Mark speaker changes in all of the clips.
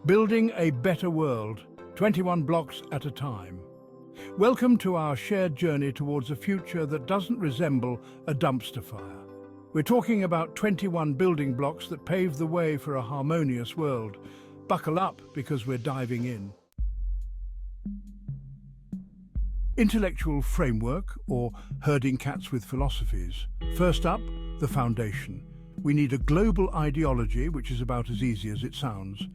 Speaker 1: Building a better world, 21 blocks at a time. Welcome to our shared journey towards a future that doesn't resemble a dumpster fire. We're talking about 21 building blocks that pave the way for a harmonious world. Buckle up because we're diving in. Intellectual framework, or herding cats with philosophies. First up, the foundation. We need a global ideology, which is about as easy as it sounds.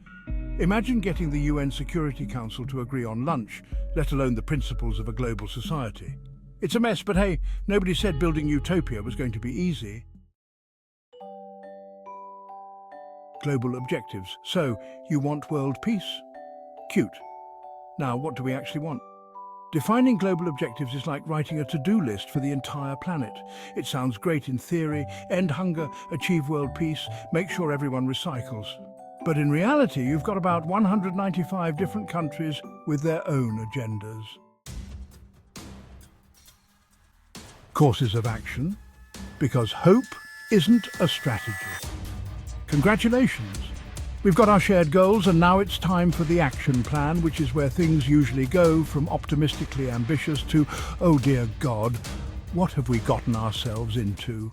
Speaker 1: Imagine getting the UN Security Council to agree on lunch, let alone the principles of a global society. It's a mess, but hey, nobody said building utopia was going to be easy. Global objectives. So, you want world peace? Cute. Now, what do we actually want? Defining global objectives is like writing a to-do list for the entire planet. It sounds great in theory: end hunger, achieve world peace, make sure everyone recycles. But in reality, you've got about 195 different countries with their own agendas. Courses of action, because hope isn't a strategy. Congratulations! We've got our shared goals, and now it's time for the action plan, which is where things usually go from optimistically ambitious to, oh dear God, what have we gotten ourselves into?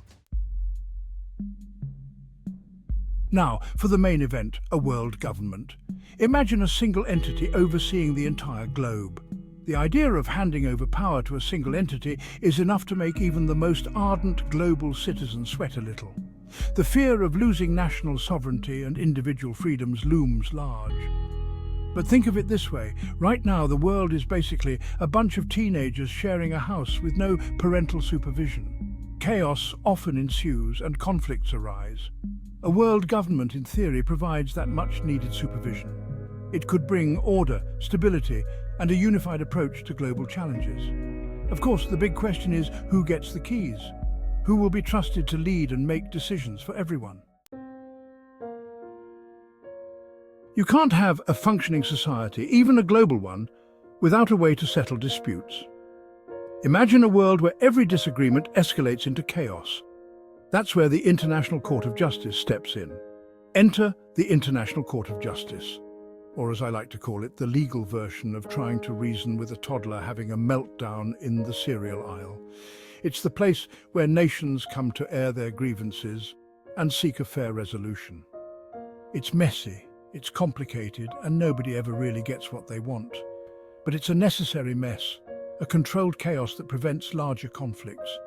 Speaker 1: Now, for the main event, a world government. Imagine a single entity overseeing the entire globe. The idea of handing over power to a single entity is enough to make even the most ardent global citizen sweat a little. The fear of losing national sovereignty and individual freedoms looms large. But think of it this way. Right now, the world is basically a bunch of teenagers sharing a house with no parental supervision. Chaos often ensues and conflicts arise. A world government, in theory, provides that much-needed supervision. It could bring order, stability, and a unified approach to global challenges. Of course, the big question is, who gets the keys? Who will be trusted to lead and make decisions for everyone? You can't have a functioning society, even a global one, without a way to settle disputes. Imagine a world where every disagreement escalates into chaos. That's where the International Court of Justice steps in. Enter the International Court of Justice, or as I like to call it, the legal version of trying to reason with a toddler having a meltdown in the cereal aisle. It's the place where nations come to air their grievances and seek a fair resolution. It's messy, it's complicated, and nobody ever really gets what they want. But it's a necessary mess, a controlled chaos that prevents larger conflicts.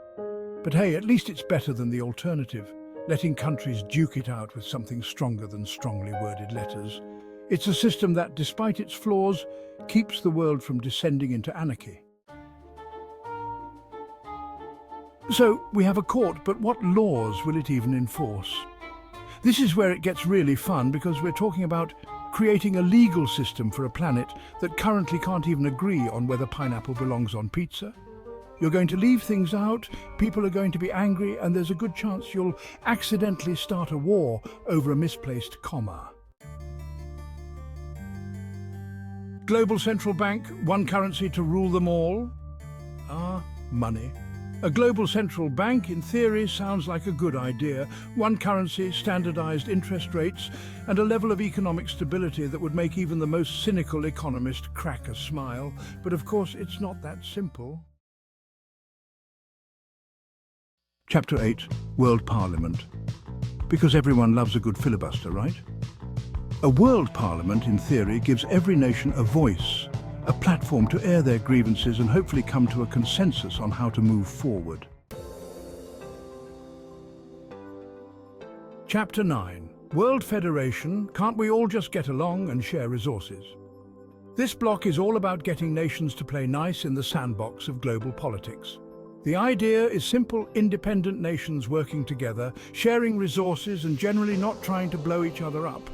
Speaker 1: But hey, at least it's better than the alternative, letting countries duke it out with something stronger than strongly worded letters. It's a system that, despite its flaws, keeps the world from descending into anarchy. So, we have a court, but what laws will it even enforce? This is where it gets really fun, because we're talking about creating a legal system for a planet that currently can't even agree on whether pineapple belongs on pizza. You're going to leave things out, people are going to be angry, and there's a good chance you'll accidentally start a war over a misplaced comma. Global central bank, one currency to rule them all? Money. A global central bank, in theory, sounds like a good idea. One currency, standardized interest rates, and a level of economic stability that would make even the most cynical economist crack a smile. But of course, it's not that simple. Chapter 8, World Parliament. Because everyone loves a good filibuster, right? A world parliament, in theory, gives every nation a voice, a platform to air their grievances and hopefully come to a consensus on how to move forward. Chapter 9, World Federation, can't we all just get along and share resources? This block is all about getting nations to play nice in the sandbox of global politics. The idea is simple: independent nations working together, sharing resources and generally not trying to blow each other up.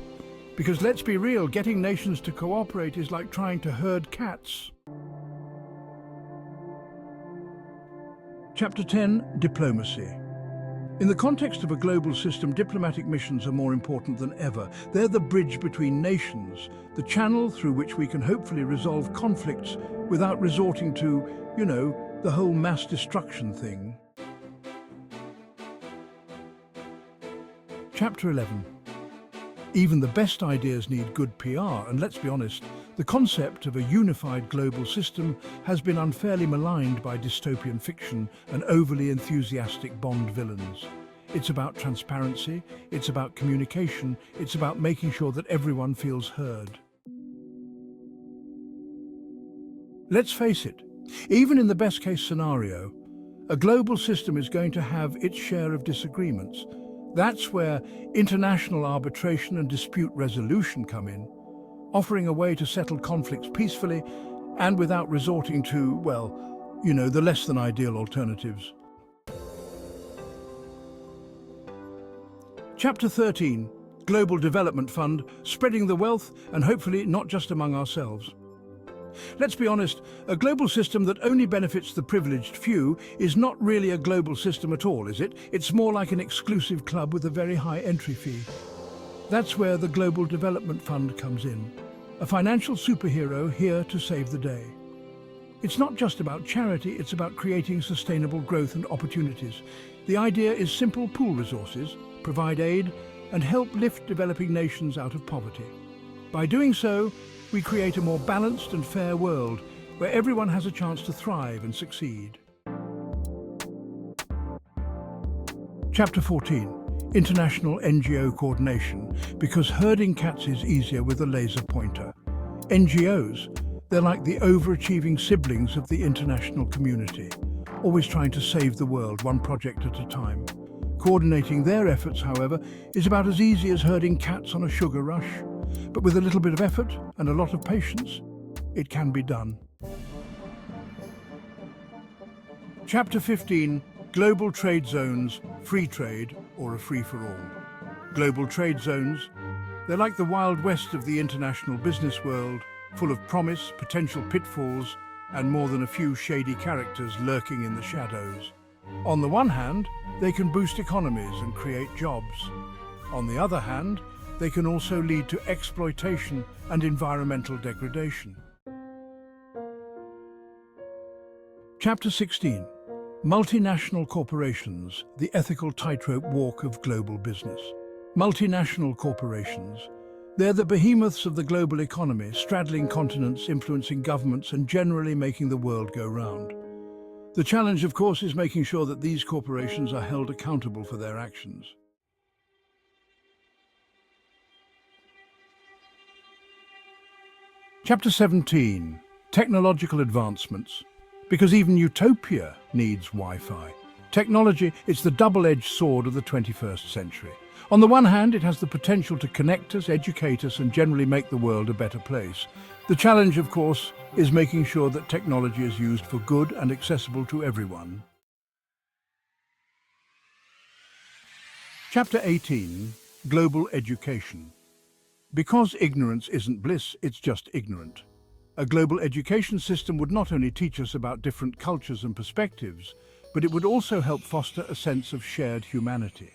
Speaker 1: Because let's be real, getting nations to cooperate is like trying to herd cats. Chapter 10, Diplomacy. In the context of a global system, diplomatic missions are more important than ever. They're the bridge between nations, the channel through which we can hopefully resolve conflicts without resorting to, the whole mass destruction thing. Chapter 11. Even the best ideas need good PR, and let's be honest, the concept of a unified global system has been unfairly maligned by dystopian fiction and overly enthusiastic Bond villains. It's about transparency, it's about communication, it's about making sure that everyone feels heard. Let's face it, even in the best-case scenario, a global system is going to have its share of disagreements. That's where international arbitration and dispute resolution come in, offering a way to settle conflicts peacefully and without resorting to, well, the less than ideal alternatives. Chapter 13, Global Development Fund, spreading the wealth and hopefully not just among ourselves. Let's be honest, a global system that only benefits the privileged few is not really a global system at all, is it? It's more like an exclusive club with a very high entry fee. That's where the Global Development Fund comes in, a financial superhero here to save the day. It's not just about charity, it's about creating sustainable growth and opportunities. The idea is simple: pool resources, provide aid, and help lift developing nations out of poverty. By doing so, we create a more balanced and fair world where everyone has a chance to thrive and succeed. Chapter 14, International NGO Coordination, because herding cats is easier with a laser pointer. NGOs, they're like the overachieving siblings of the international community, always trying to save the world one project at a time. Coordinating their efforts, however, is about as easy as herding cats on a sugar rush. But with a little bit of effort and a lot of patience, it can be done. Chapter 15, Global Trade Zones, Free Trade or a Free-for-All. Global trade zones, they're like the Wild West of the international business world, full of promise, potential pitfalls, and more than a few shady characters lurking in the shadows. On the one hand, they can boost economies and create jobs. On the other hand, they can also lead to exploitation and environmental degradation. Chapter 16, Multinational Corporations, the ethical tightrope walk of global business. Multinational corporations, they're the behemoths of the global economy, straddling continents, influencing governments, and generally making the world go round. The challenge, of course, is making sure that these corporations are held accountable for their actions. Chapter 17, Technological Advancements, because even utopia needs Wi-Fi. Technology, it's the double-edged sword of the 21st century. On the one hand, it has the potential to connect us, educate us, and generally make the world a better place. The challenge, of course, is making sure that technology is used for good and accessible to everyone. Chapter 18, Global Education. Because ignorance isn't bliss, it's just ignorant. A global education system would not only teach us about different cultures and perspectives, but it would also help foster a sense of shared humanity.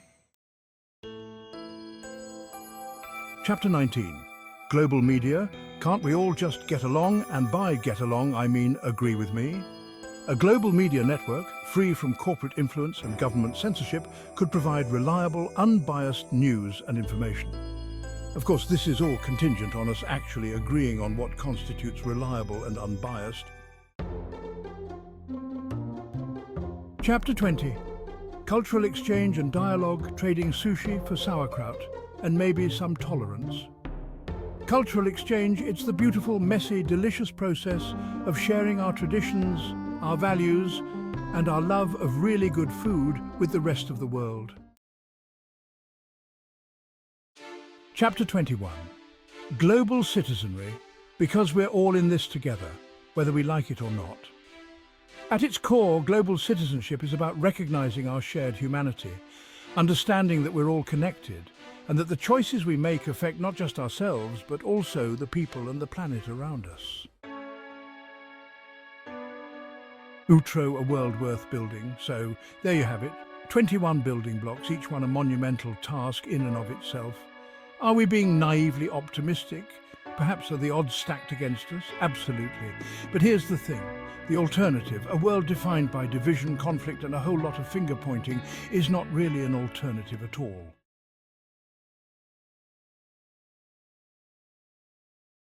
Speaker 1: Chapter 19, Global Media. Can't we all just get along? And by get along, I mean agree with me. A global media network, free from corporate influence and government censorship, could provide reliable, unbiased news and information. Of course, this is all contingent on us actually agreeing on what constitutes reliable and unbiased. Chapter 20, Cultural Exchange and Dialogue, trading sushi for sauerkraut, and maybe some tolerance. Cultural exchange, it's the beautiful, messy, delicious process of sharing our traditions, our values, and our love of really good food with the rest of the world. Chapter 21, Global Citizenry, because we're all in this together, whether we like it or not. At its core, global citizenship is about recognizing our shared humanity, understanding that we're all connected, and that the choices we make affect not just ourselves, but also the people and the planet around us. Outro, a world worth building. So there you have it, 21 building blocks, each one a monumental task in and of itself. Are we being naively optimistic? Perhaps are the odds stacked against us? Absolutely. But here's the thing. The alternative, a world defined by division, conflict, and a whole lot of finger-pointing, is not really an alternative at all.